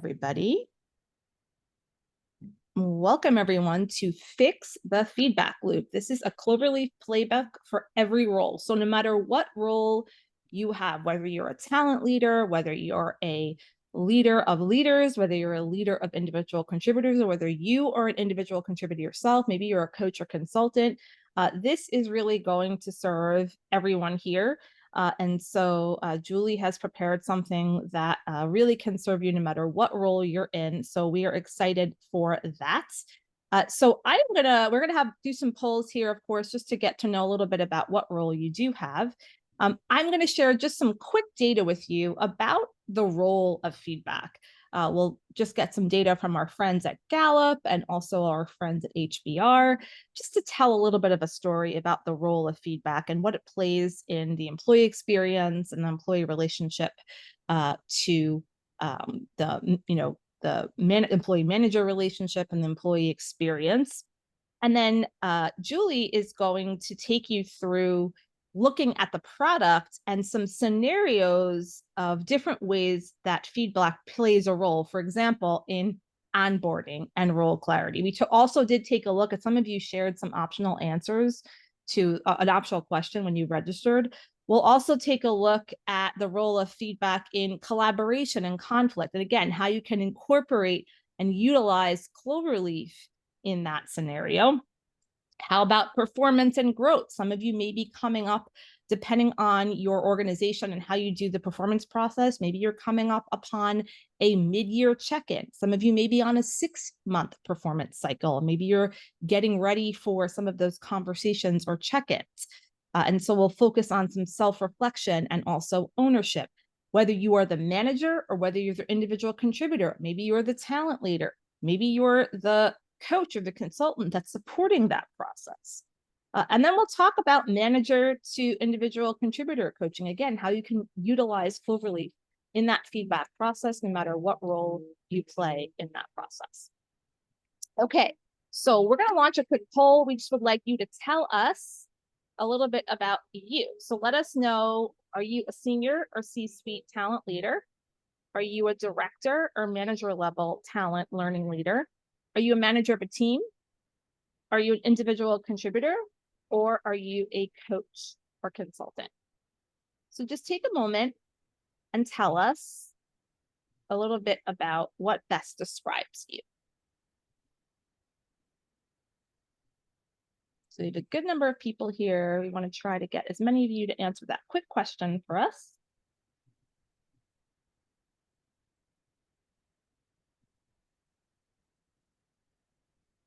Everybody. Welcome everyone to Fix the Feedback Loop. This is a Cloverleaf playbook for every role. So no matter what role you have, whether you're a talent leader, whether you're a leader of leaders, whether you're a leader of individual contributors, or whether you are an individual contributor yourself, maybe you're a coach or consultant, this is really going to serve everyone here. And so Julie has prepared something that really can serve you no matter what role you're in. So we are excited for that. So we're gonna do some polls here, of course, just to get to know a little bit about what role you do have. I'm gonna share just some quick data with you about the role of feedback. We'll just get some data from our friends at Gallup and also our friends at HBR, just to tell a little bit of a story about the role of feedback and what it plays in the employee experience and the employee relationship to the employee manager relationship and the employee experience. And then Julie is going to take you through looking at the product and some scenarios of different ways that feedback plays a role, for example, in onboarding and role clarity. We also did take a look at, some of you shared some optional answers to an optional question when you registered. We'll also take a look at the role of feedback in collaboration and conflict, and again, how you can incorporate and utilize Cloverleaf in that scenario. How about performance and growth? Some of you may be coming up, depending on your organization and how you do the performance process, maybe you're coming up upon a mid-year check-in. Some of you may be on a 6-month performance cycle. Maybe you're getting ready for some of those conversations or check-ins. And so we'll focus on some self-reflection and also ownership, whether you are the manager or whether you're the individual contributor. Maybe you're the talent leader. Maybe you're the coach or the consultant that's supporting that process. And then we'll talk about manager to individual contributor coaching. Again, how you can utilize Cloverleaf in that feedback process, no matter what role you play in that process. Okay, so we're going to launch a quick poll. We just would like you to tell us a little bit about you. So let us know, are you a senior or C-suite talent leader? Are you a director or manager level talent learning leader? Are you a manager of a team? Are you an individual contributor? Or are you a coach or consultant? So just take a moment and tell us a little bit about what best describes you. So we have a good number of people here. We want to try to get as many of you to answer that quick question for us.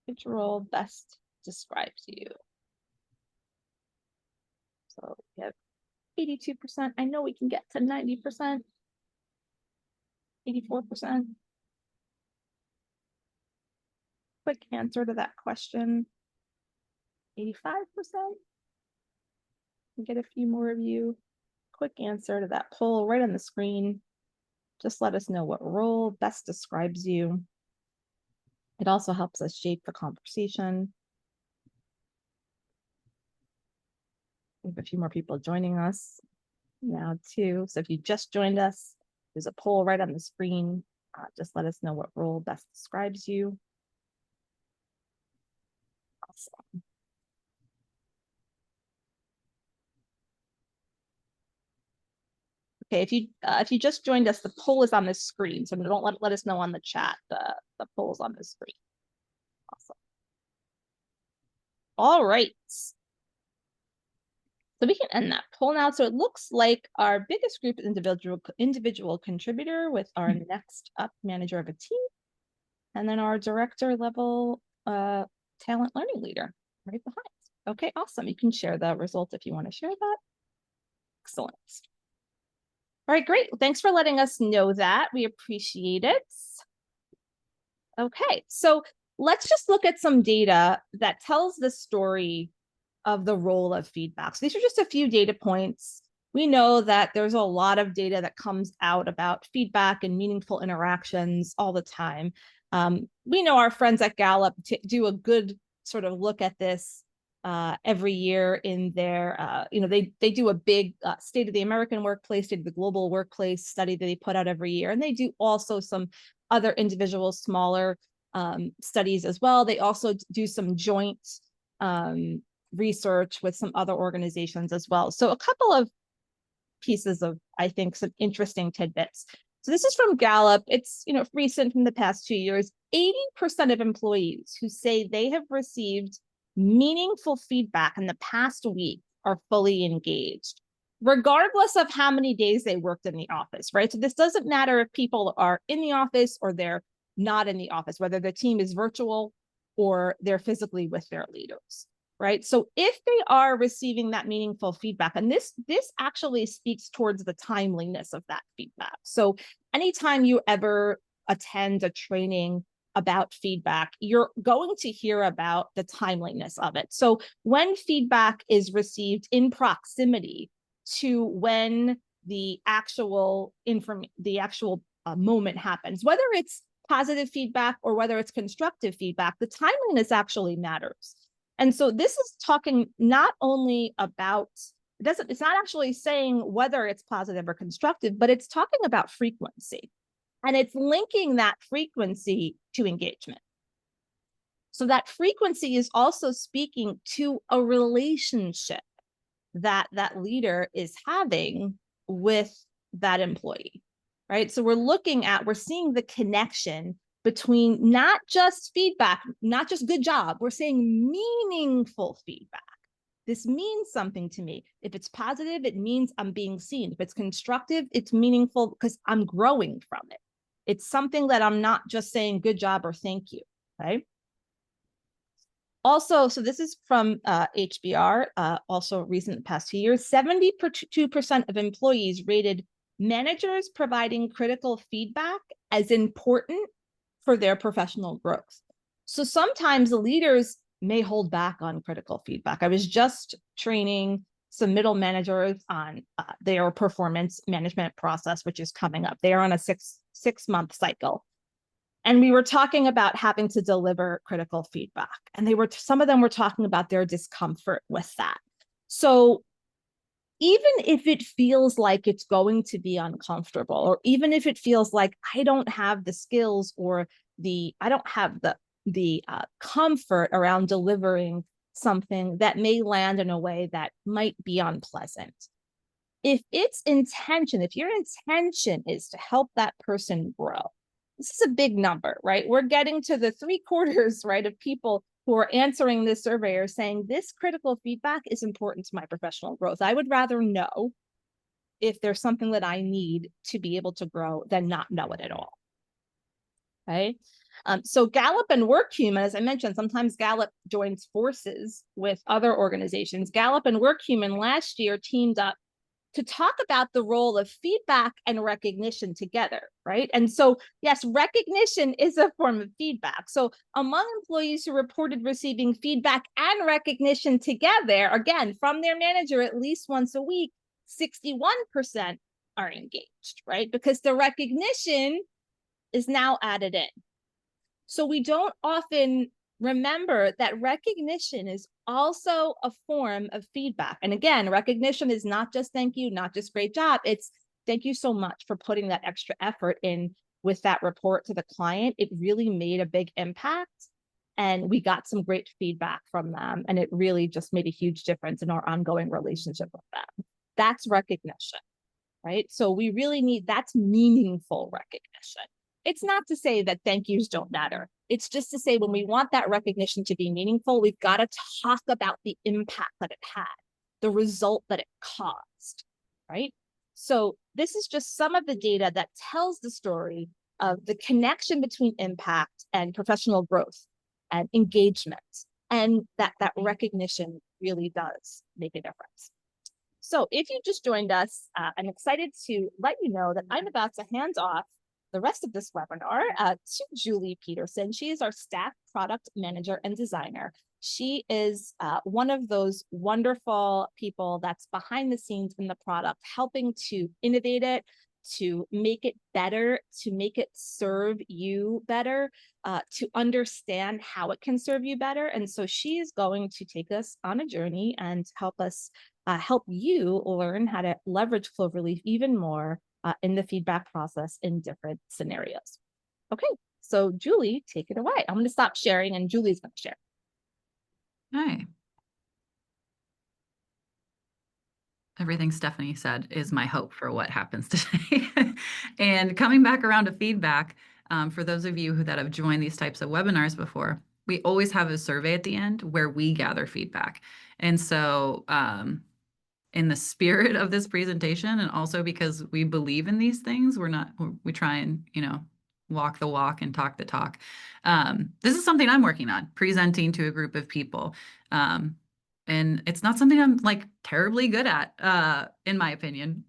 Which role best describes you? So we have 82%. I know we can get to 90%, 84%. Quick answer to that question, 85%. Get a few more of you. Quick answer to that poll right on the screen. Just let us know what role best describes you. It also helps us shape the conversation. We have a few more people joining us now too. So if you just joined us, there's a poll right on the screen. Just let us know what role best describes you. Awesome. Okay, if you just joined us, the poll is on the screen, so don't let us know on the chat. The poll is on the screen. Awesome. All right. So we can end that poll now. So it looks like our biggest group is individual contributor, with our next up manager of a team, and then our director level talent learning leader right behind. Okay, awesome. You can share the results if you want to share that. Excellent. All right, great. Well, thanks for letting us know that. We appreciate it. Okay, so let's just look at some data that tells the story of the role of feedback. So these are just a few data points. We know that there's a lot of data that comes out about feedback and meaningful interactions all the time. We know our friends at Gallup do a good sort of look at this every year in their, they do a big state of the American workplace, state of the global workplace study that they put out every year. And they do also some other individual smaller studies as well. They also do some joint research with some other organizations as well. So a couple of pieces of, I think, some interesting tidbits. So this is from Gallup. It's, recent from the past 2 years. 80% of employees who say they have received meaningful feedback in the past week are fully engaged, regardless of how many days they worked in the office, right? So this doesn't matter if people are in the office or they're not in the office, whether the team is virtual or they're physically with their leaders, right? So if they are receiving that meaningful feedback, and this actually speaks towards the timeliness of that feedback. So anytime you ever attend a training about feedback, you're going to hear about the timeliness of it. So when feedback is received in proximity to when the actual moment happens, whether it's positive feedback or whether it's constructive feedback, the timeliness actually matters. And so this is talking not only about, it's not actually saying whether it's positive or constructive, but it's talking about frequency. And it's linking that frequency to engagement. So that frequency is also speaking to a relationship that that leader is having with that employee, right? So we're seeing the connection between not just feedback, not just good job, we're saying meaningful feedback. This means something to me. If it's positive, it means I'm being seen. If it's constructive, it's meaningful because I'm growing from it. It's something that I'm not just saying good job or thank you, right? Also, so this is from HBR, also recent past 2 years, 72% of employees rated managers providing critical feedback as important for their professional growth. So sometimes the leaders may hold back on critical feedback. I was just training some middle managers on their performance management process, which is coming up. They are on a six-month cycle. And we were talking about having to deliver critical feedback. And some of them were talking about their discomfort with that. So even if it feels like it's going to be uncomfortable, or even if it feels like I don't have the skills or I don't have the comfort around delivering something that may land in a way that might be unpleasant. If your intention is to help that person grow, this is a big number, right? We're getting to the 3/4, right, of people who are answering this survey are saying this critical feedback is important to my professional growth. I would rather know if there's something that I need to be able to grow than not know it at all. Okay. So Gallup and WorkHuman, as I mentioned, sometimes Gallup joins forces with other organizations. Gallup and WorkHuman last year teamed up to talk about the role of feedback and recognition together, right? And so, yes, recognition is a form of feedback. So among employees who reported receiving feedback and recognition together, again, from their manager at least once a week, 61% are engaged, right? Because the recognition is now added in. So we don't often remember that recognition is also a form of feedback. And again, recognition is not just thank you, not just great job. It's thank you so much for putting that extra effort in with that report to the client. It really made a big impact. And we got some great feedback from them. And it really just made a huge difference in our ongoing relationship with them. That's recognition, right? So we really need, that's meaningful recognition. It's not to say that thank yous don't matter. It's just to say when we want that recognition to be meaningful, we've got to talk about the impact that it had, the result that it caused, right? So this is just some of the data that tells the story of the connection between impact and professional growth and engagement, and that recognition really does make a difference. So if you just joined us, I'm excited to let you know that I'm about to hand off the rest of this webinar to Julie Peterson. She is our staff product manager and designer. She is one of those wonderful people that's behind the scenes in the product, helping to innovate it, to make it better, to make it serve you better, to understand how it can serve you better. And so she is going to take us on a journey and help us, help you learn how to leverage Cloverleaf even more in the feedback process in different scenarios. Okay, so Julie, take it away. I'm going to stop sharing and Julie's going to share. Hi. Everything Stephanie said is my hope for what happens today. And coming back around to feedback, for those of you that have joined these types of webinars before, we always have a survey at the end where we gather feedback. And so, in the spirit of this presentation, and also because we believe in these things, we try and, walk the walk and talk the talk. This is something I'm working on, presenting to a group of people. And it's not something I'm like terribly good at, in my opinion.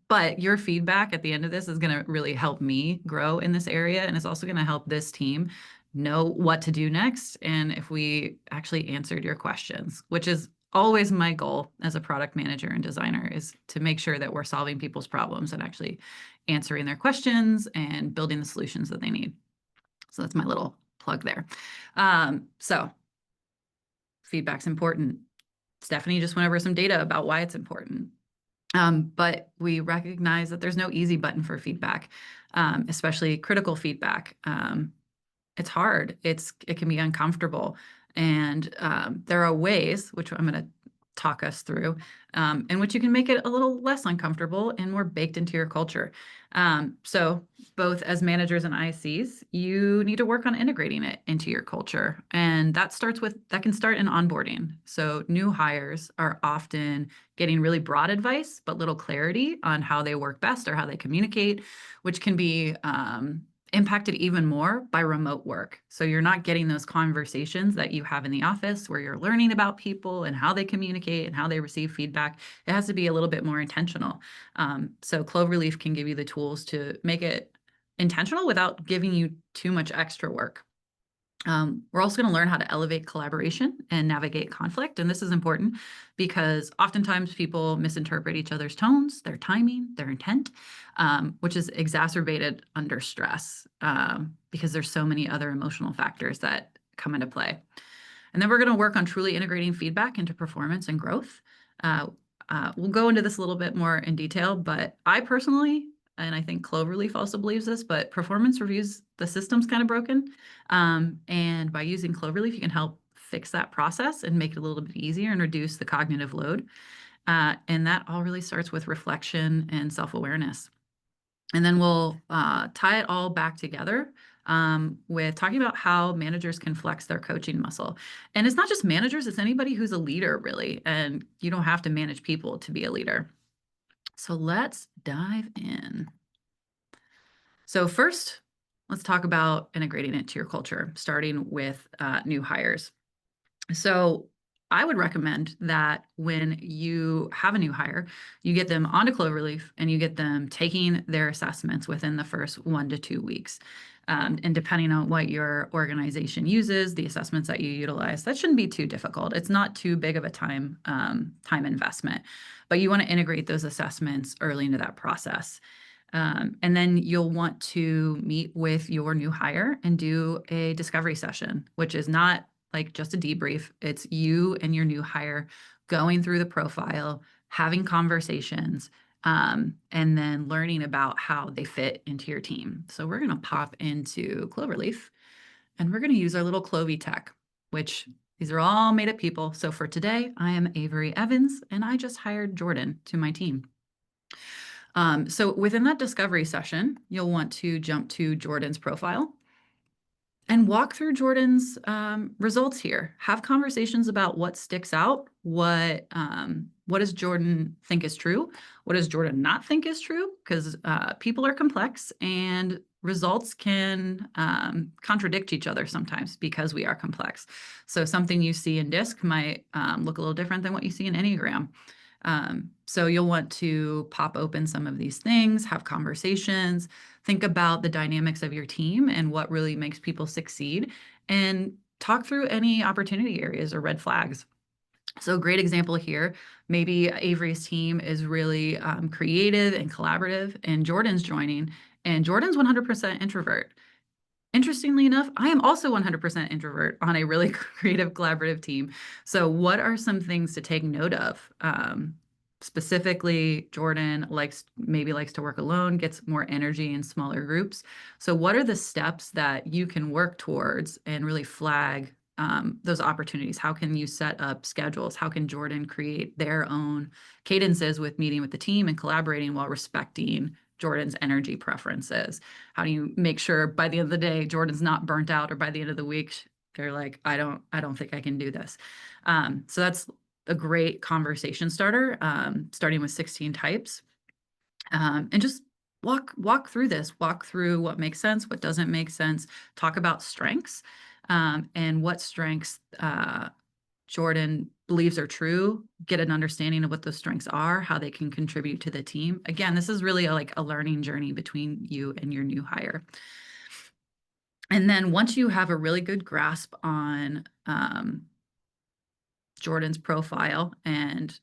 But your feedback at the end of this is going to really help me grow in this area. And it's also going to help this team know what to do next. And if we actually answered your questions, which is always my goal as a product manager and designer, is to make sure that we're solving people's problems and actually answering their questions and building the solutions that they need. So that's my little plug there. So feedback's important. Stephanie just went over some data about why it's important. But we recognize that there's no easy button for feedback, especially critical feedback. It's hard. It can be uncomfortable. And there are ways, which I'm going to talk us through, in which you can make it a little less uncomfortable and more baked into your culture. So both as managers and ICs, you need to work on integrating it into your culture. And that can start in onboarding. So new hires are often getting really broad advice, but little clarity on how they work best or how they communicate, which can be impacted even more by remote work. So you're not getting those conversations that you have in the office where you're learning about people and how they communicate and how they receive feedback. It has to be a little bit more intentional. So Cloverleaf can give you the tools to make it intentional without giving you too much extra work. We're also going to learn how to elevate collaboration and navigate conflict. And this is important because oftentimes people misinterpret each other's tones, their timing, their intent, which is exacerbated under stress, because there's so many other emotional factors that come into play. And then we're going to work on truly integrating feedback into performance and growth. We'll go into this a little bit more in detail, but I personally, and I think Cloverleaf also believes this, but performance reviews, the system's kind of broken. And by using Cloverleaf, you can help fix that process and make it a little bit easier and reduce the cognitive load. And that all really starts with reflection and self-awareness. And then we'll tie it all back together with talking about how managers can flex their coaching muscle. And it's not just managers, it's anybody who's a leader, really. And you don't have to manage people to be a leader. So let's dive in. So first, let's talk about integrating it to your culture, starting with new hires. So I would recommend that when you have a new hire, you get them onto Cloverleaf and you get them taking their assessments within the first 1 to 2 weeks. And depending on what your organization uses, the assessments that you utilize, that shouldn't be too difficult. It's not too big of a time investment, but you want to integrate those assessments early into that process. And then you'll want to meet with your new hire and do a discovery session, which is not like just a debrief. It's you and your new hire going through the profile, having conversations, and then learning about how they fit into your team. So we're going to pop into Cloverleaf and we're going to use our little Clovey tech, which these are all made up people. So for today, I am Avery Evans and I just hired Jordan to my team. So within that discovery session, you'll want to jump to Jordan's profile and walk through Jordan's results here. Have conversations about what sticks out, what does Jordan think is true, what does Jordan not think is true, because people are complex and results can contradict each other sometimes because we are complex. So something you see in DISC might look a little different than what you see in Enneagram. So you'll want to pop open some of these things, have conversations, think about the dynamics of your team and what really makes people succeed, and talk through any opportunity areas or red flags. So a great example here, maybe Avery's team is really creative and collaborative, and Jordan's joining, and Jordan's 100% introvert. Interestingly enough, I am also 100% introvert on a really creative, collaborative team. So what are some things to take note of? Specifically, Jordan likes to work alone, gets more energy in smaller groups. So what are the steps that you can work towards and really flag those opportunities? How can you set up schedules? How can Jordan create their own cadences with meeting with the team and collaborating while respecting Jordan's energy preferences? How do you make sure by the end of the day Jordan's not burnt out, or by the end of the week they're like, I don't think I can do this. So that's a great conversation starter, starting with 16 types, and just walk through this, walk through what makes sense, what doesn't make sense, talk about strengths, and what strengths Jordan believes are true, get an understanding of what those strengths are, how they can contribute to the team. Again, this is really like a learning journey between you and your new hire. And then once you have a really good grasp on Jordan's profile and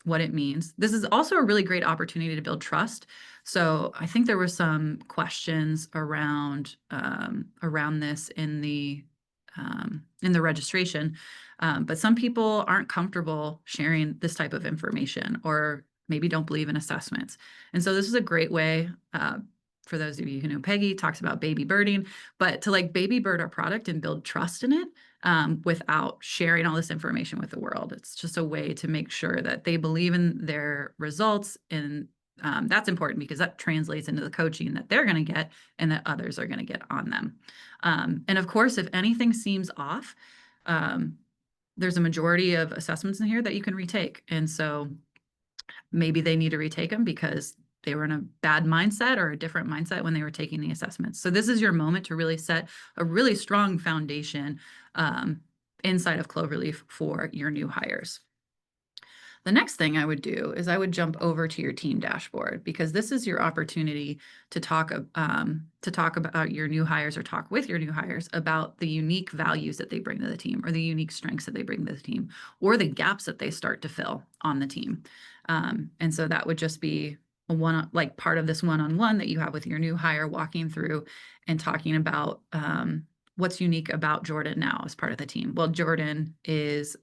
what it means. This is also a really great opportunity to build trust. So I think there were some questions around this in the registration, but some people aren't comfortable sharing this type of information, or maybe don't believe in assessments. And so this is a great way. For those of you who know, Peggy talks about baby birding, but to like baby bird our product and build trust in it, without sharing all this information with the world. It's just a way to make sure that they believe in their results. And that's important because that translates into the coaching that they're going to get and that others are going to get on them. And of course, if anything seems off, there's a majority of assessments in here that you can retake. And so maybe they need to retake them because they were in a bad mindset or a different mindset when they were taking the assessments. So this is your moment to really set a really strong foundation inside of Cloverleaf for your new hires. The next thing I would do is I would jump over to your team dashboard, because this is your opportunity to talk about your new hires, or talk with your new hires about the unique values that they bring to the team, or the unique strengths that they bring to the team, or the gaps that they start to fill on the team. And so that would just be like part of this one-on-one that you have with your new hire, walking through and talking about what's unique about Jordan now as part of the team. Well, Jordan is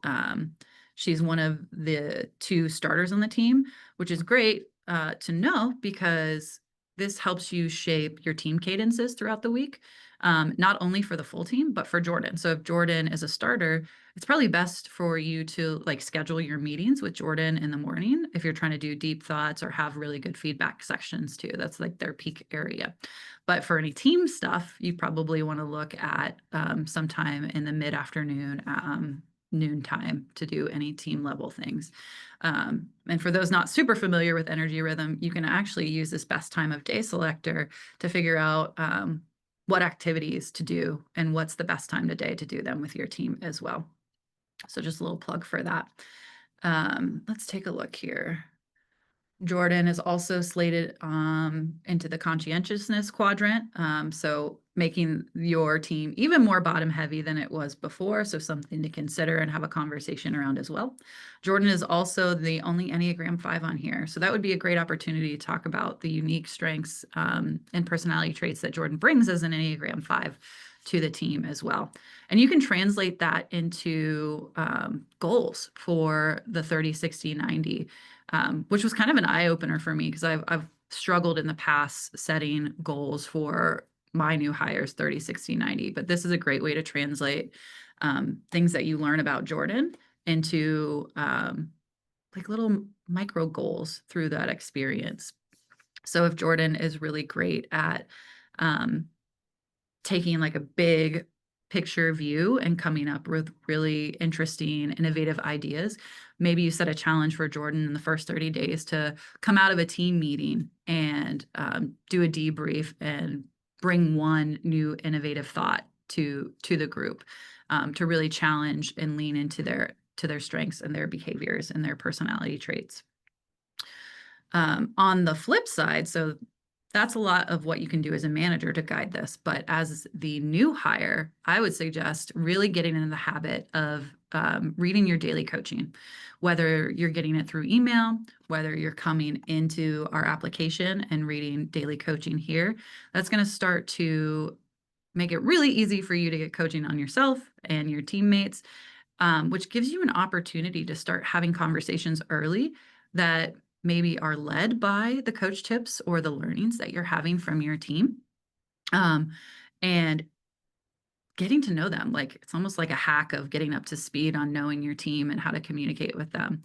she's one of the 2 starters on the team, which is great to know, because this helps you shape your team cadences throughout the week, not only for the full team, but for Jordan. So if Jordan is a starter, it's probably best for you to like schedule your meetings with Jordan in the morning if you're trying to do deep thoughts or have really good feedback sections too. That's like their peak area. But for any team stuff, you probably want to look at sometime in the mid-afternoon, noontime, to do any team level things. And for those not super familiar with energy rhythm, you can actually use this best time of day selector to figure out what activities to do and what's the best time of day to do them with your team as well. So just a little plug for that. Let's take a look here. Jordan is also slated into the conscientiousness quadrant, so making your team even more bottom heavy than it was before, so something to consider and have a conversation around as well. Jordan is also the only Enneagram 5 on here, so that would be a great opportunity to talk about the unique strengths and personality traits that Jordan brings as an Enneagram 5 to the team as well. And you can translate that into goals for the 30, 60, 90. Which was kind of an eye-opener for me, because I've struggled in the past setting goals for my new hires 30, 60, 90. But this is a great way to translate things that you learn about Jordan into like little micro goals through that experience. So if Jordan is really great at taking like a big picture view and coming up with really interesting, innovative ideas, maybe you set a challenge for Jordan in the first 30 days to come out of a team meeting and do a debrief and bring one new innovative thought to the group, to really challenge and lean into their strengths and their behaviors and their personality traits. On the flip side, so that's a lot of what you can do as a manager to guide this. But as the new hire, I would suggest really getting into the habit of reading your daily coaching, whether you're getting it through email, whether you're coming into our application and reading daily coaching here. That's going to start to make it really easy for you to get coaching on yourself and your teammates, which gives you an opportunity to start having conversations early that maybe are led by the coach tips or the learnings that you're having from your team. Um, and getting to know them, like, it's almost like a hack of getting up to speed on knowing your team and how to communicate with them.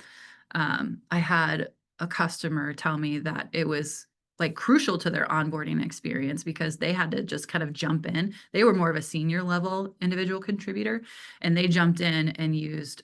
I had a customer tell me that it was, like, crucial to their onboarding experience because they had to just kind of jump in. They were more of a senior level individual contributor, and they jumped in and used,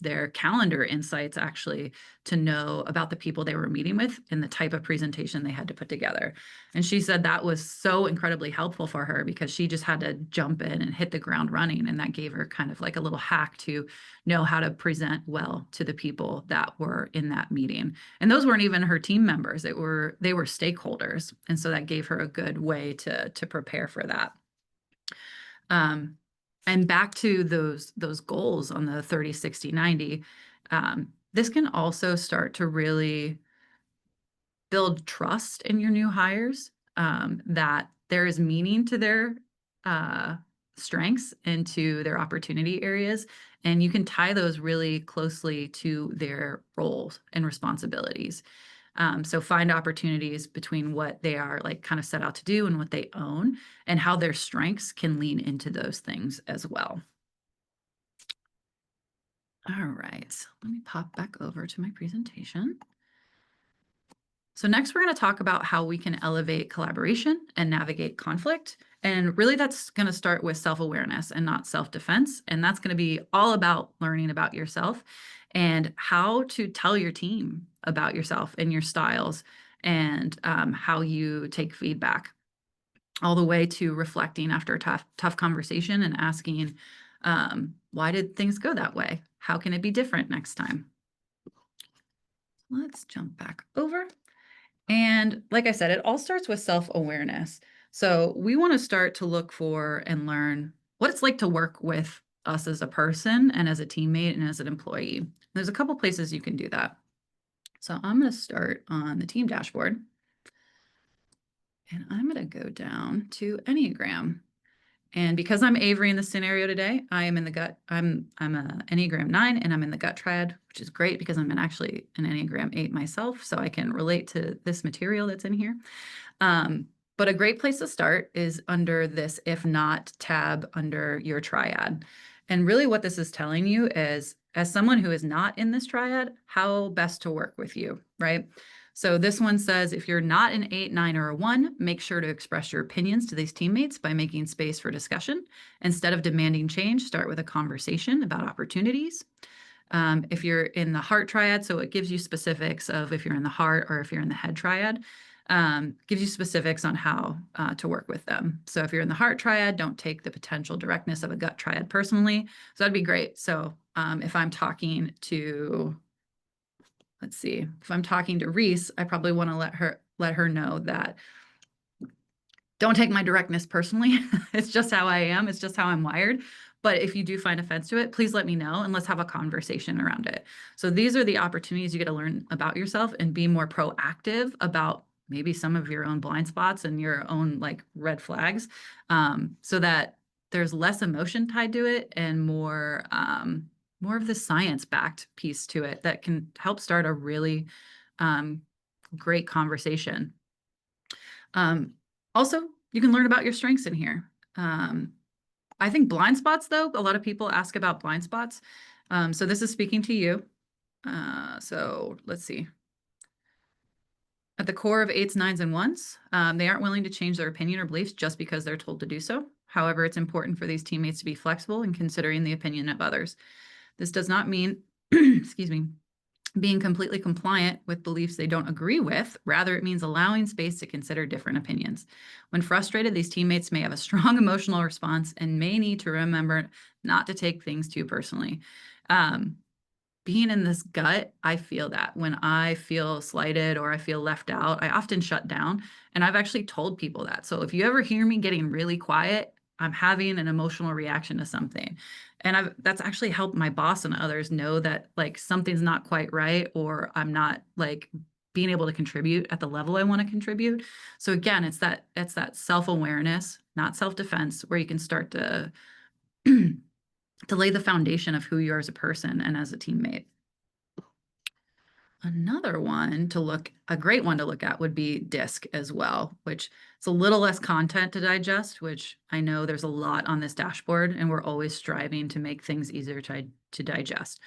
their calendar insights actually to know about the people they were meeting with and the type of presentation they had to put together. And she said that was so incredibly helpful for her because she just had to jump in and hit the ground running, and that gave her kind of like a little hack to know how to present well to the people that were in that meeting. And those weren't even her team members. They were stakeholders. And so that gave her a good way to prepare for that. And back to those goals on the 30, 60, 90, this can also start to really build trust in your new hires, that there is meaning to their uh, strengths and to their opportunity areas. And you can tie those really closely to their roles and responsibilities. So find opportunities between what they are like kind of set out to do and what they own, and how their strengths can lean into those things as well. All right, let me pop back over to my presentation. So next, we're going to talk about how we can elevate collaboration and navigate conflict. And really, that's going to start with self-awareness and not self-defense. And that's going to be all about learning about yourself and how to tell your team about yourself and your styles, and how you take feedback, all the way to reflecting after a tough conversation and asking, why did things go that way? How can it be different next time? Let's jump back over. And like I said, it all starts with self-awareness. So we want to start to look for and learn what it's like to work with us as a person and as a teammate and as an employee. There's a couple places you can do that. So I'm going to start on the team dashboard, and I'm going to go down to Enneagram. And because I'm Avery in this scenario today, I am in the gut. I'm a Enneagram 9, and I'm in the gut triad, which is great because I'm actually an Enneagram 8 myself, so I can relate to this material that's in here. But a great place to start is under this "if not" tab under your triad. And really what this is telling you is, as someone who is not in this triad, how best to work with you, right? So this one says, if you're not an 8, 9, or a 1, make sure to express your opinions to these teammates by making space for discussion. Instead of demanding change, start with a conversation about opportunities. If you're in the heart triad, so it gives you specifics of if you're in the heart or if you're in the head triad, gives you specifics on how to work with them. So if you're in the heart triad, don't take the potential directness of a gut triad personally. So that'd be great. So if I'm talking to, let's see, if I'm talking to Reese, I probably want to let her know that don't take my directness personally. It's just how I am. It's just how I'm wired. But if you do find offense to it, please let me know and let's have a conversation around it. So these are the opportunities you get to learn about yourself and be more proactive about maybe some of your own blind spots and your own like red flags, so that there's less emotion tied to it and more of the science-backed piece to it that can help start a really great conversation. Also, you can learn about your strengths in here. I think blind spots, though, a lot of people ask about blind spots. So this is speaking to you. So let's see. At the core of 8s, 9s, and 1s, they aren't willing to change their opinion or beliefs just because they're told to do so. However, it's important for these teammates to be flexible in considering the opinion of others. This does not mean, excuse me, being completely compliant with beliefs they don't agree with. Rather, it means allowing space to consider different opinions. When frustrated, these teammates may have a strong emotional response and may need to remember not to take things too personally. Being in this gut, I feel that when I feel slighted or I feel left out, I often shut down. And I've actually told people that. So if you ever hear me getting really quiet, I'm having an emotional reaction to something. And that's actually helped my boss and others know that like something's not quite right, or I'm not like being able to contribute at the level I want to contribute. So again, it's that self-awareness, not self-defense, where you can start to to lay the foundation of who you are as a person and as a teammate. Another one to look, a great one to look at would be DISC as well, which it's a little less content to digest, which I know there's a lot on this dashboard, and we're always striving to make things easier to digest.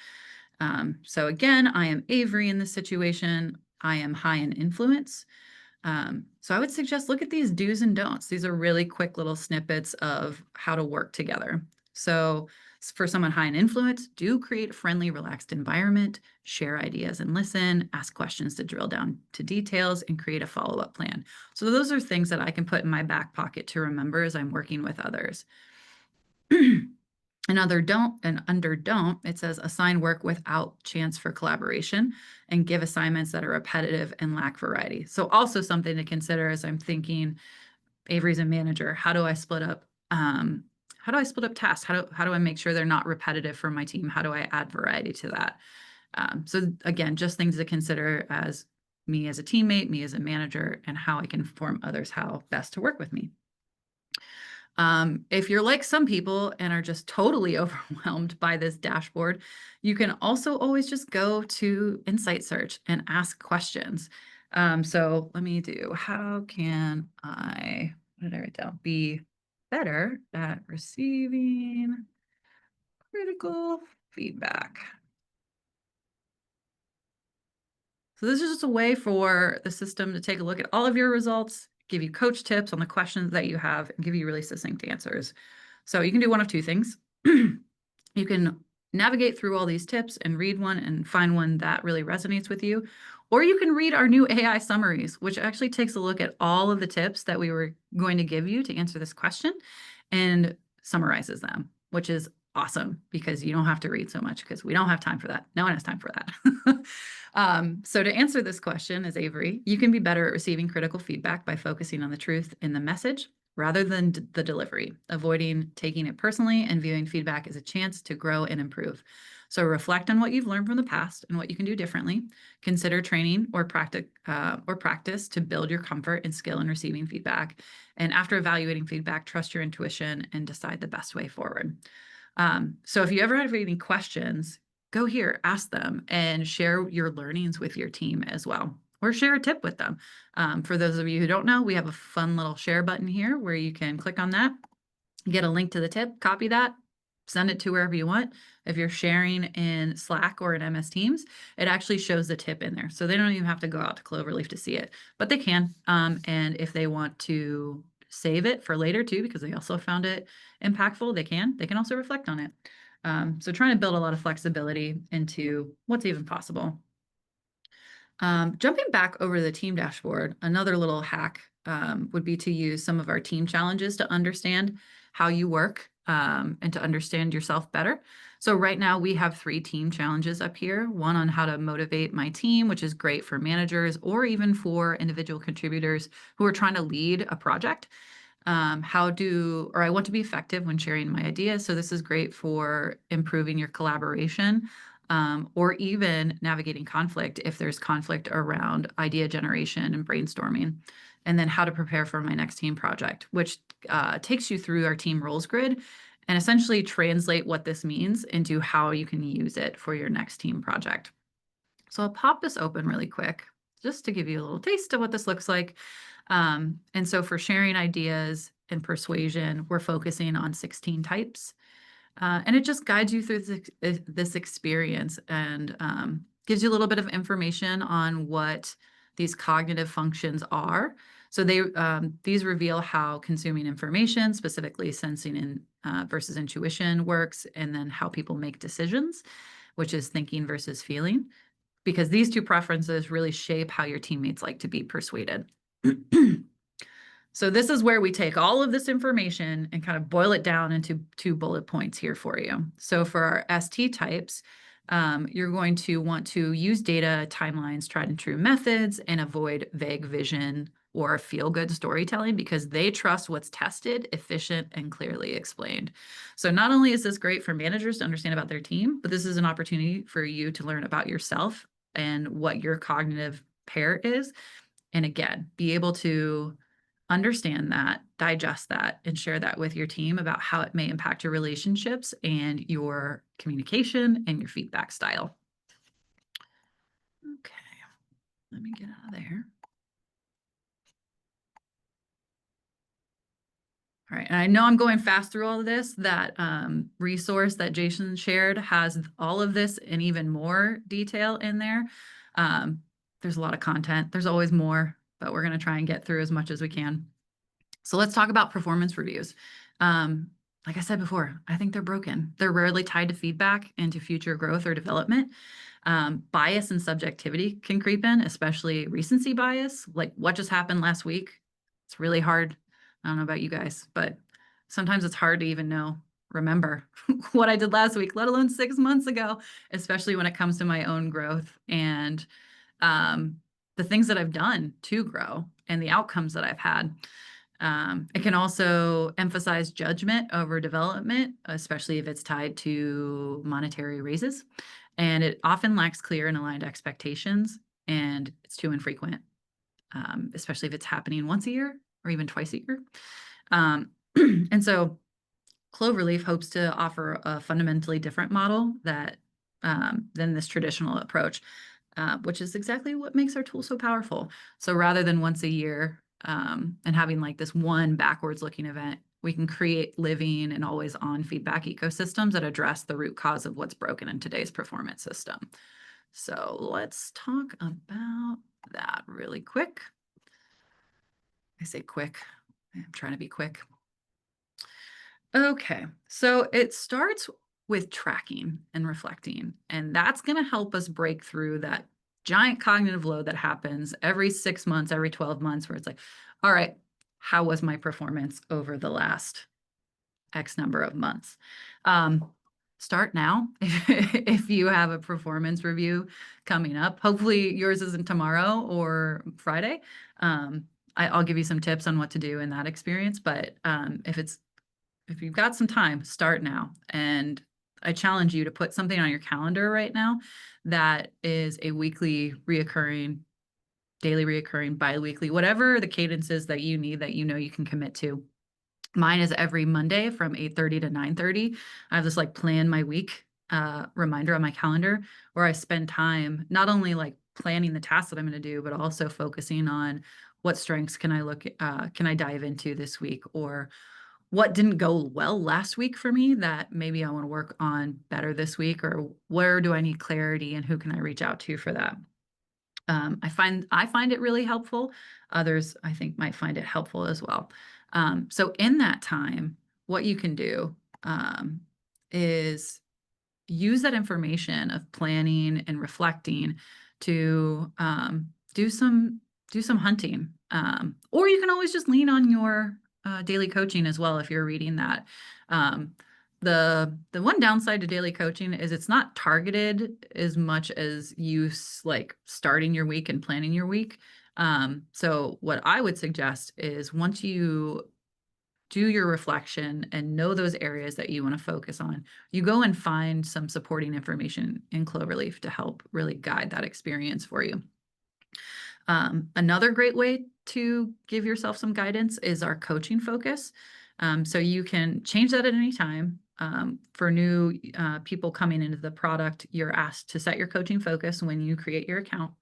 So again, I am Avery in this situation. I am high in influence. So I would suggest look at these do's and don'ts. These are really quick little snippets of how to work together. So for someone high in influence, do create a friendly, relaxed environment, share ideas and listen, ask questions to drill down to details, and create a follow-up plan. So those are things that I can put in my back pocket to remember as I'm working with others. Under don't, it says assign work without chance for collaboration and give assignments that are repetitive and lack variety. So also something to consider as I'm thinking, Avery's a manager. How do I split up? How do I split up tasks? How do I make sure they're not repetitive for my team? How do I add variety to that? So again, just things to consider as me as a teammate, me as a manager, and how I can inform others how best to work with me. If you're like some people and are just totally overwhelmed by this dashboard, you can also always just go to Insight Search and ask questions. So let me do, how can I, what did I write down? Be better at receiving critical feedback. So this is just a way for the system to take a look at all of your results, give you coach tips on the questions that you have, and give you really succinct answers. So you can do one of two things. You can navigate through all these tips and read one and find one that really resonates with you. Or you can read our new AI summaries, which actually takes a look at all of the tips that we were going to give you to answer this question and summarizes them, which is awesome because you don't have to read so much because we don't have time for that. No one has time for that. So to answer this question as Avery, you can be better at receiving critical feedback by focusing on the truth in the message rather than the delivery, avoiding taking it personally and viewing feedback as a chance to grow and improve. So reflect on what you've learned from the past and what you can do differently. Consider training or practice to build your comfort and skill in receiving feedback. And after evaluating feedback, trust your intuition and decide the best way forward. So if you ever have any questions, go here, ask them, and share your learnings with your team as well, or share a tip with them. For those of you who don't know, we have a fun little share button here where you can click on that, get a link to the tip, copy that, send it to wherever you want. If you're sharing in Slack or in MS Teams, it actually shows the tip in there. So they don't even have to go out to Cloverleaf to see it, but they can. And if they want to save it for later too, because they also found it impactful, they can also reflect on it. So trying to build a lot of flexibility into what's even possible. Jumping back over the team dashboard, another little hack would be to use some of our team challenges to understand how you work and to understand yourself better. So right now we have 3 team challenges up here. One on how to motivate my team, which is great for managers or even for individual contributors who are trying to lead a project. I want to be effective when sharing my ideas. So this is great for improving your collaboration or even navigating conflict if there's conflict around idea generation and brainstorming. And then how to prepare for my next team project, which takes you through our team roles grid and essentially translate what this means into how you can use it for your next team project. So I'll pop this open really quick just to give you a little taste of what this looks like. And so for sharing ideas and persuasion, we're focusing on 16 types. And it just guides you through this experience and gives you a little bit of information on what these cognitive functions are. So these reveal how consuming information, specifically sensing versus intuition works, and then how people make decisions, which is thinking versus feeling, because these 2 preferences really shape how your teammates like to be persuaded. So this is where we take all of this information and kind of boil it down into 2 bullet points here for you. So for our ST types, you're going to want to use data, timelines, tried and true methods, and avoid vague vision or feel-good storytelling because they trust what's tested, efficient, and clearly explained. So not only is this great for managers to understand about their team, but this is an opportunity for you to learn about yourself and what your cognitive pair is. And again, be able to understand that, digest that, and share that with your team about how it may impact your relationships and your communication and your feedback style. Okay. let me get out of there. All right, and I know I'm going fast through all of this. That resource that Jason shared has all of this and even more detail in there. There's a lot of content. There's always more, but we're going to try and get through as much as we can. So let's talk about performance reviews. Like I said before, I think they're broken. They're rarely tied to feedback and to future growth or development. Bias and subjectivity can creep in, especially recency bias, like what just happened last week. It's really hard. I don't know about you guys, but sometimes it's hard to even remember what I did last week, let alone 6 months ago, especially when it comes to my own growth and the things that I've done to grow and the outcomes that I've had. It can also emphasize judgment over development, especially if it's tied to monetary raises. And it often lacks clear and aligned expectations, and it's too infrequent, especially if it's happening once a year or even twice a year. And so Cloverleaf hopes to offer a fundamentally different model than this traditional approach, which is exactly what makes our tool so powerful. So rather than once a year and having like this one backwards looking event, we can create living and always on feedback ecosystems that address the root cause of what's broken in today's performance system. So let's talk about that really quick. I say quick. I'm trying to be quick. Okay, so it starts with tracking and reflecting, and that's going to help us break through that giant cognitive load that happens every 6 months, every 12 months, where it's like, all right, how was my performance over the last X number of months? Start now if you have a performance review coming up. Hopefully yours isn't tomorrow or Friday. I'll give you some tips on what to do in that experience, but if you've got some time, start now. And I challenge you to put something on your calendar right now that is a weekly reoccurring, daily reoccurring, bi-weekly, whatever the cadence is that you need, that you know you can commit to. Mine is every Monday from 8:30 to 9:30. I have this like plan my week reminder on my calendar where I spend time not only like planning the tasks that I'm going to do, but also focusing on what strengths can I dive into this week, or what didn't go well last week for me that maybe I want to work on better this week, or where do I need clarity and who can I reach out to for that? I find it really helpful. Others, I think, might find it helpful as well. So in that time, what you can do is use that information of planning and reflecting to do some hunting, or you can always just lean on your daily coaching as well if you're reading that. The one downside to daily coaching is it's not targeted as much as you like starting your week and planning your week. So what I would suggest is once you do your reflection and know those areas that you want to focus on, you go and find some supporting information in Cloverleaf to help really guide that experience for you. Another great way to give yourself some guidance is our coaching focus. So you can change that at any time. For new people coming into the product, you're asked to set your coaching focus when you create your account.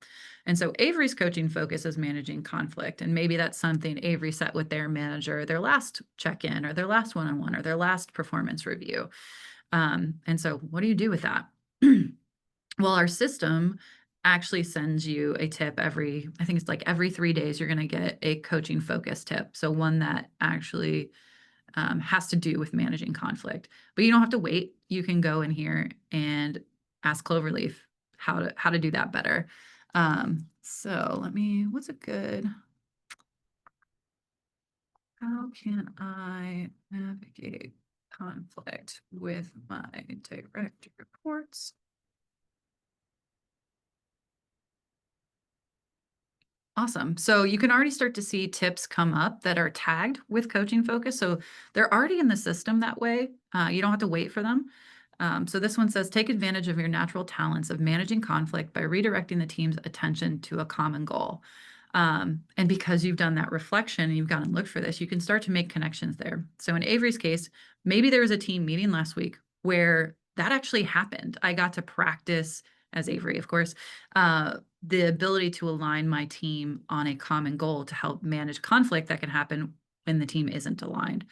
And so Avery's coaching focus is managing conflict. And maybe that's something Avery set with their manager, their last check-in or their last one-on-one or their last performance review. And so what do you do with that? Well, our system actually sends you a tip I think it's like every 3 days, you're going to get a coaching focus tip. So one that actually has to do with managing conflict, but you don't have to wait. You can go in here and ask Cloverleaf how to do that better. So how can I navigate conflict with my direct reports? Awesome. So you can already start to see tips come up that are tagged with coaching focus. So they're already in the system that way. You don't have to wait for them. So this one says, take advantage of your natural talents of managing conflict by redirecting the team's attention to a common goal. And because you've done that reflection and you've gone and looked for this, you can start to make connections there. So in Avery's case, maybe there was a team meeting last week where that actually happened. I got to practice, as Avery, of course, the ability to align my team on a common goal to help manage conflict that can happen when the team isn't aligned.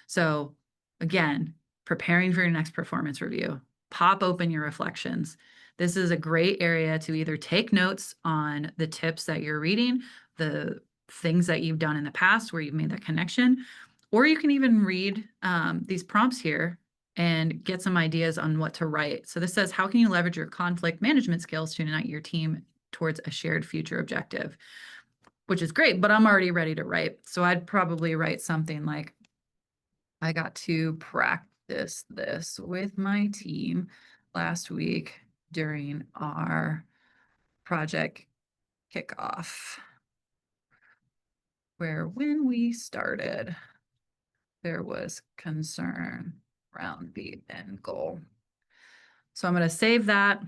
So again, preparing for your next performance review, pop open your reflections. This is a great area to either take notes on the tips that you're reading, the things that you've done in the past where you've made that connection, or you can even read these prompts here and get some ideas on what to write. So this says, how can you leverage your conflict management skills to unite your team towards a shared future objective? Which is great, but I'm already ready to write. So I'd probably write something like, I got to practice this with my team last week during our project kickoff, where when we started, there was concern around the end goal. So I'm going to save that.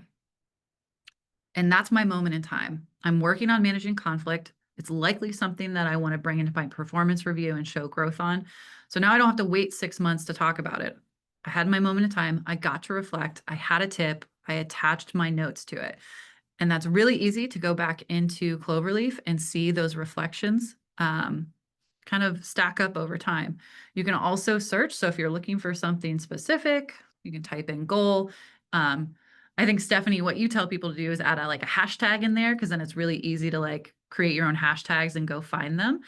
And that's my moment in time. I'm working on managing conflict. It's likely something that I want to bring into my performance review and show growth on. So now I don't have to wait 6 months to talk about it. I had my moment in time. I got to reflect. I had a tip. I attached my notes to it. And that's really easy to go back into Cloverleaf and see those reflections kind of stack up over time. You can also search. So if you're looking for something specific, you can type in goal. I think, Stephanie, what you tell people to do is add like a hashtag in there, because then it's really easy to like create your own hashtags and go find them.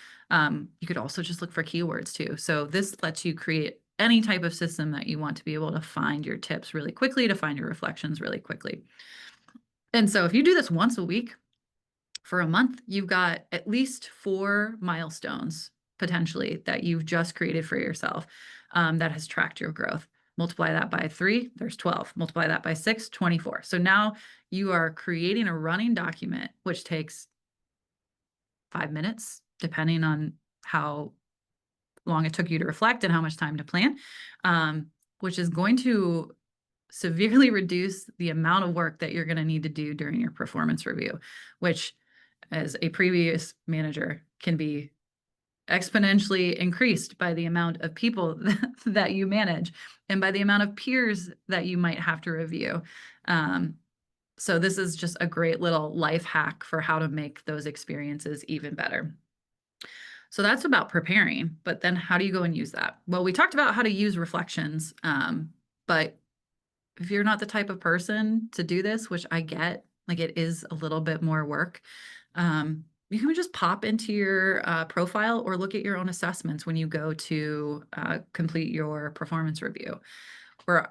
You could also just look for keywords too. So this lets you create any type of system that you want to be able to find your tips really quickly, to find your reflections really quickly. And so if you do this once a week for a month, you've got at least 4 milestones potentially that you've just created for yourself that has tracked your growth. Multiply that by 3, there's 12. Multiply that by 6, 24. So now you are creating a running document, which takes 5 minutes, depending on how long it took you to reflect and how much time to plan, which is going to severely reduce the amount of work that you're going to need to do during your performance review, which, as a previous manager, can be exponentially increased by the amount of people that you manage and by the amount of peers that you might have to review. So this is just a great little life hack for how to make those experiences even better. So that's about preparing, but then how do you go and use that? Well, we talked about how to use reflections, but if you're not the type of person to do this, which I get, like it is a little bit more work, you can just pop into your profile or look at your own assessments when you go to complete your performance review. Or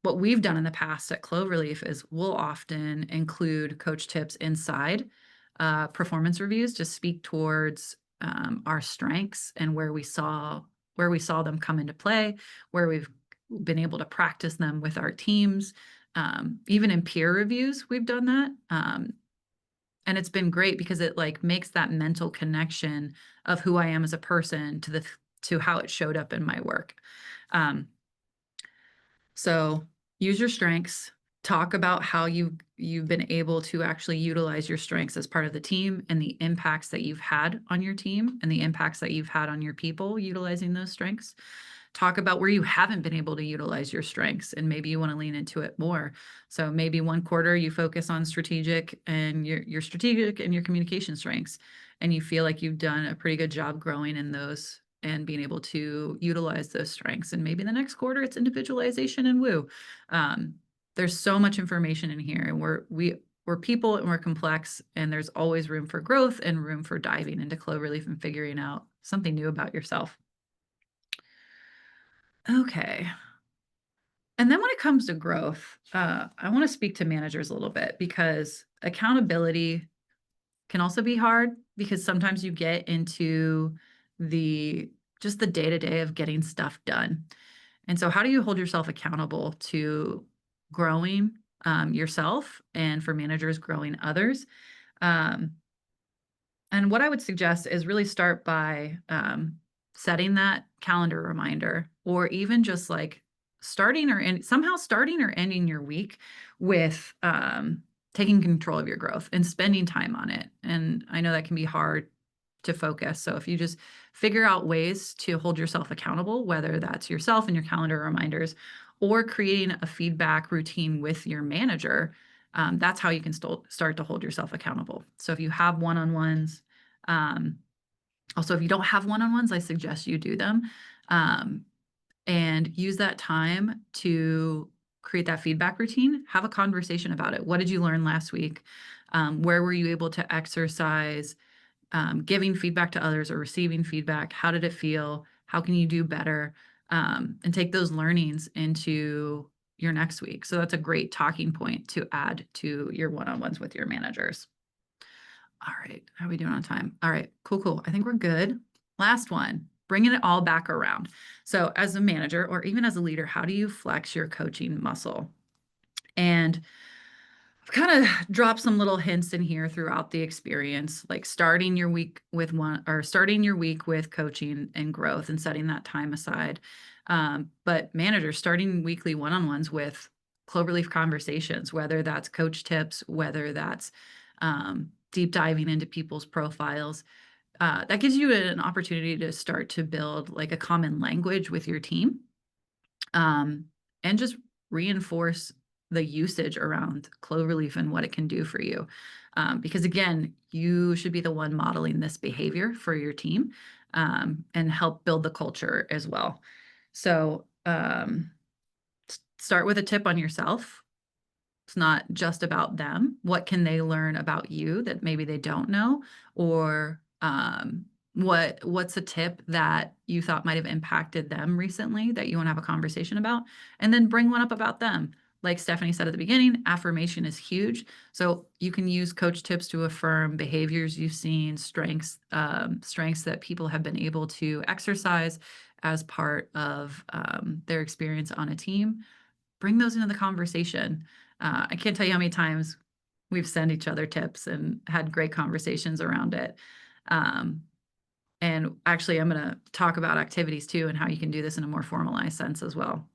what we've done in the past at Cloverleaf is we'll often include coach tips inside performance reviews to speak towards our strengths and where we saw them come into play, where we've been able to practice them with our teams. Even in peer reviews, we've done that. And it's been great because it like makes that mental connection of who I am as a person to how it showed up in my work. So use your strengths, talk about how you've been able to actually utilize your strengths as part of the team and the impacts that you've had on your team and the impacts that you've had on your people utilizing those strengths. Talk about where you haven't been able to utilize your strengths and maybe you want to lean into it more. So maybe one quarter you focus on strategic and your strategic and your communication strengths, and you feel like you've done a pretty good job growing in those and being able to utilize those strengths. And maybe the next quarter it's individualization and woo. There's so much information in here, and we're people and we're complex, and there's always room for growth and room for diving into Cloverleaf and figuring out something new about yourself. Okay. And then when it comes to growth, I want to speak to managers a little bit because accountability can also be hard because sometimes you get into just the day-to-day of getting stuff done. And so how do you hold yourself accountable to growing yourself and for managers growing others? And what I would suggest is really start by setting that calendar reminder, or even just like starting or ending your week with taking control of your growth and spending time on it. And I know that can be hard to focus. So if you just figure out ways to hold yourself accountable, whether that's yourself and your calendar reminders or creating a feedback routine with your manager, That's how you can start to hold yourself accountable. So if you have one-on-ones, also, if you don't have one-on-ones, I suggest you do them, and use that time to create that feedback routine. Have a conversation about it. What did you learn last week? Where were you able to exercise giving feedback to others or receiving feedback? How did it feel? How can you do better? And take those learnings into your next week. So that's a great talking point to add to your one-on-ones with your managers. All right. How are we doing on time? All right. Cool. I think we're good. Last one, bringing it all back around. So as a manager or even as a leader, how do you flex your coaching muscle? And I've kind of dropped some little hints in here throughout the experience, like starting your week with coaching and growth and setting that time aside. But managers starting weekly one-on-ones with Cloverleaf conversations, whether that's coach tips, whether that's deep diving into people's profiles, that gives you an opportunity to start to build like a common language with your team, and just reinforce the usage around Cloverleaf and what it can do for you. Because again, you should be the one modeling this behavior for your team, and help build the culture as well. So start with a tip on yourself. It's not just about them. What can they learn about you that maybe they don't know? Or what's a tip that you thought might have impacted them recently that you want to have a conversation about? And then bring one up about them. Like Stephanie said at the beginning, affirmation is huge. So you can use coach tips to affirm behaviors you've seen, strengths that people have been able to exercise as part of their experience on a team. Bring those into the conversation. I can't tell you how many times we've sent each other tips and had great conversations around it. And actually, I'm going to talk about activities too and how you can do this in a more formalized sense as well.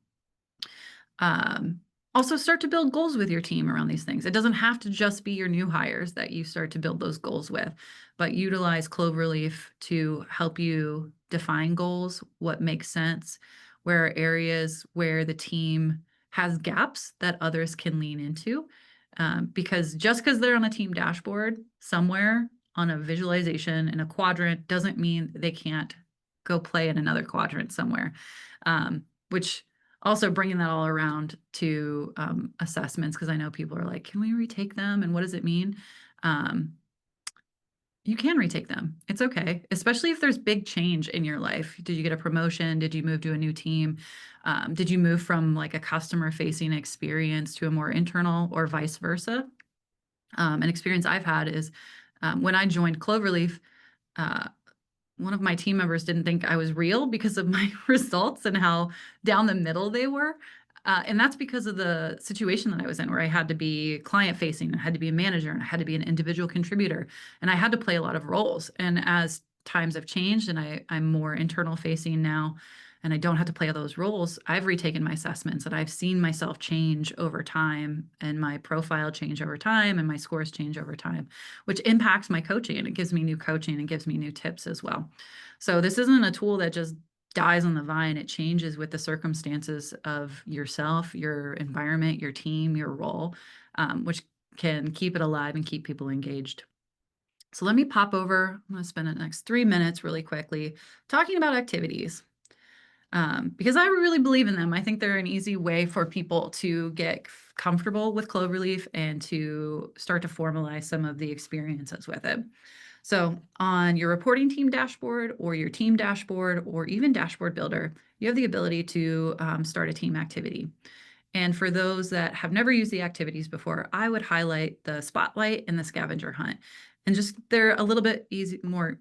Also, start to build goals with your team around these things. It doesn't have to just be your new hires that you start to build those goals with, but utilize Cloverleaf to help you define goals, what makes sense, where are areas where the team has gaps that others can lean into. Because just because they're on a team dashboard somewhere on a visualization in a quadrant doesn't mean they can't go play in another quadrant somewhere, which also bringing that all around to assessments, because I know people are like, can we retake them? And what does it mean? You can retake them. It's okay, especially if there's big change in your life. Did you get a promotion? Did you move to a new team? Did you move from like a customer-facing experience to a more internal or vice versa? An experience I've had is when I joined Cloverleaf, one of my team members didn't think I was real because of my results and how down the middle they were. And that's because of the situation that I was in, where I had to be client facing, I had to be a manager, and I had to be an individual contributor, and I had to play a lot of roles. And as times have changed and I'm more internal facing now, and I don't have to play those roles, I've retaken my assessments and I've seen myself change over time, and my profile change over time, and my scores change over time, which impacts my coaching, and it gives me new coaching and gives me new tips as well. So this isn't a tool that just dies on the vine. It changes with the circumstances of yourself, your environment, your team, your role, which can keep it alive and keep people engaged. So let me pop over. I'm going to spend the next 3 minutes really quickly talking about activities, because I really believe in them. I think they're an easy way for people to get comfortable with Cloverleaf and to start to formalize some of the experiences with it. So on your reporting team dashboard or your team dashboard or even dashboard builder, you have the ability to start a team activity. And for those that have never used the activities before, I would highlight the spotlight and the scavenger hunt. And just they're a little bit more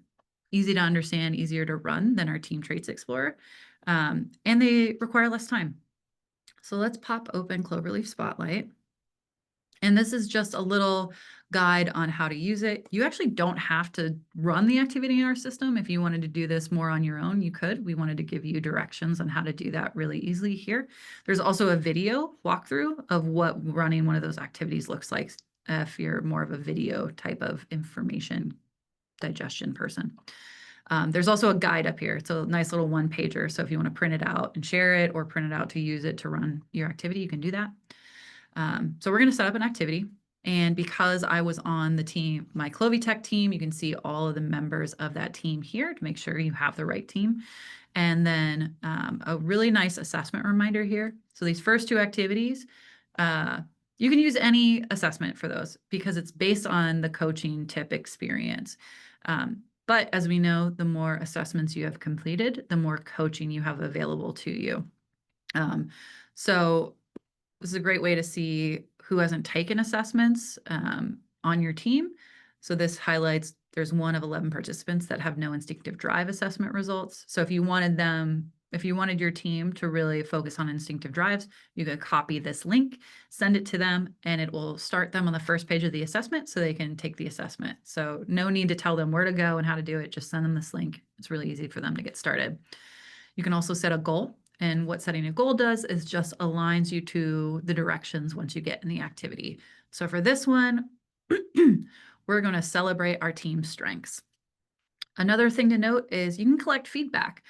easy to understand, easier to run than our Team Traits Explorer. And they require less time. So let's pop open Cloverleaf Spotlight. And this is just a little guide on how to use it. You actually don't have to run the activity in our system. If you wanted to do this more on your own, you could. We wanted to give you directions on how to do that really easily here. There's also a video walkthrough of what running one of those activities looks like if you're more of a video type of information digestion person. There's also a guide up here. It's a nice little one pager. So if you want to print it out and share it, or print it out to use it to run your activity, you can do that. So we're going to set up an activity. And because I was on the team, my Clovitech team, you can see all of the members of that team here to make sure you have the right team. And then a really nice assessment reminder here. So these first two activities, you can use any assessment for those because it's based on the coaching tip experience. But as we know, the more assessments you have completed, the more coaching you have available to you. So this is a great way to see who hasn't taken assessments on your team. So this highlights there's one of 11 participants that have no instinctive drive assessment results. So if you wanted your team to really focus on instinctive drives, you could copy this link, send it to them, and it will start them on the first page of the assessment so they can take the assessment. So no need to tell them where to go and how to do it. Just send them this link. It's really easy for them to get started. You can also set a goal. And what setting a goal does is just aligns you to the directions once you get in the activity. So for this one, we're going to celebrate our team's strengths. Another thing to note is you can collect feedback.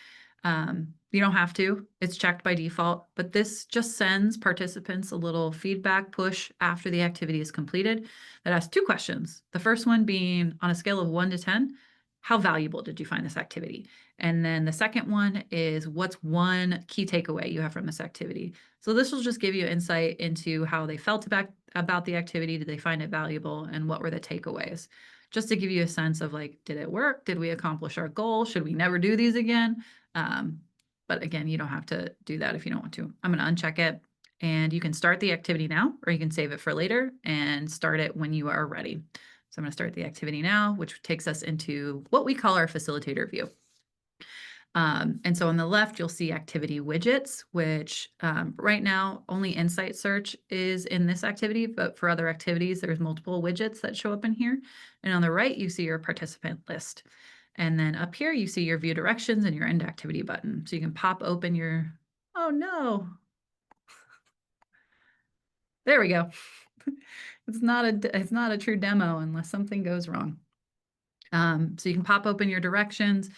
You don't have to, it's checked by default, but this just sends participants a little feedback push after the activity is completed that asks two questions. The first one being on a scale of 1 to 10, how valuable did you find this activity? And then the second one is what's one key takeaway you have from this activity? So this will just give you insight into how they felt about the activity. Did they find it valuable? And what were the takeaways? Just to give you a sense of like, did it work? Did we accomplish our goal? Should we never do these again? But again, you don't have to do that if you don't want to. I'm going to uncheck it and you can start the activity now, or you can save it for later and start it when you are ready. So I'm going to start the activity now, which takes us into what we call our facilitator view. And so on the left, you'll see activity widgets, which right now only Insight Search is in this activity, but for other activities, there's multiple widgets that show up in here. And on the right, you see your participant list. And then up here, you see your view directions and your end activity button. So you can pop open your, oh no. There we go. It's not a true demo unless something goes wrong. So you can pop open your directions,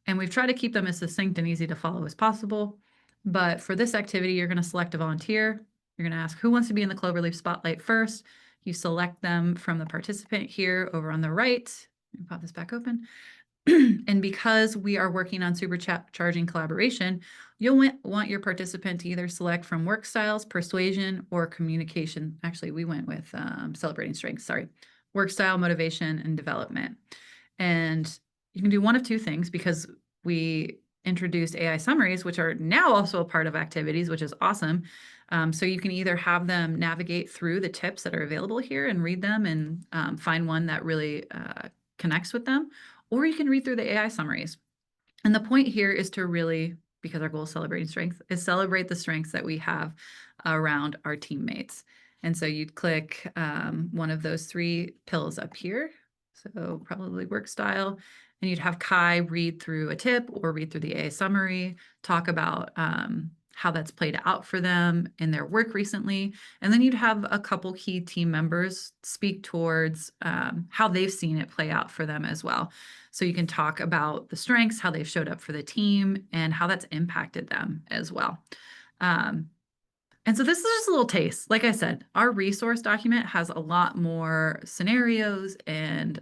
and we've tried to keep them as succinct and easy to follow as possible. But for this activity, you're going to select a volunteer. You're going to ask who wants to be in the Cloverleaf spotlight first. You select them from the participant here over on the right. Let me pop this back open. And because we are working on supercharging collaboration, you'll want your participant to either select from work styles, persuasion, or communication. Actually, we went with celebrating strengths, sorry. Work style, motivation, and development. And you can do one of two things because we introduced AI summaries, which are now also a part of activities, which is awesome. So you can either have them navigate through the tips that are available here and read them and find one that really connects with them, or you can read through the AI summaries. And the point here is to really, because our goal is celebrating strength, is celebrate the strengths that we have around our teammates. And so you'd click one of those three pills up here. So probably work style, and you'd have Kai read through a tip or read through the AI summary, talk about how that's played out for them in their work recently. And then you'd have a couple key team members speak towards how they've seen it play out for them as well. So you can talk about the strengths, how they've showed up for the team, and how that's impacted them as well. And so this is just a little taste. Like I said, our resource document has a lot more scenarios and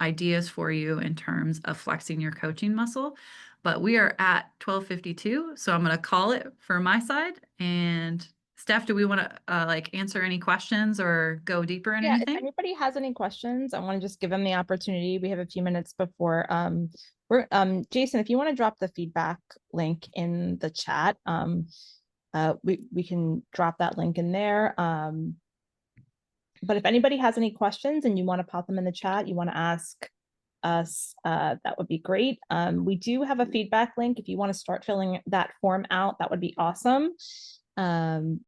ideas for you in terms of flexing your coaching muscle. But we are at 12:52, so I'm going to call it for my side. And Steph, do we want to like answer any questions or go deeper in Yeah, if anything? anybody has any questions, I want to just give them the opportunity. We have a few minutes before Jason, if you want to drop the feedback link in the chat, we can drop that link in there. But if anybody has any questions and you want to pop them in the chat, you want to ask us, that would be great. We do have a feedback link. If you want to start filling that form out, that would be awesome.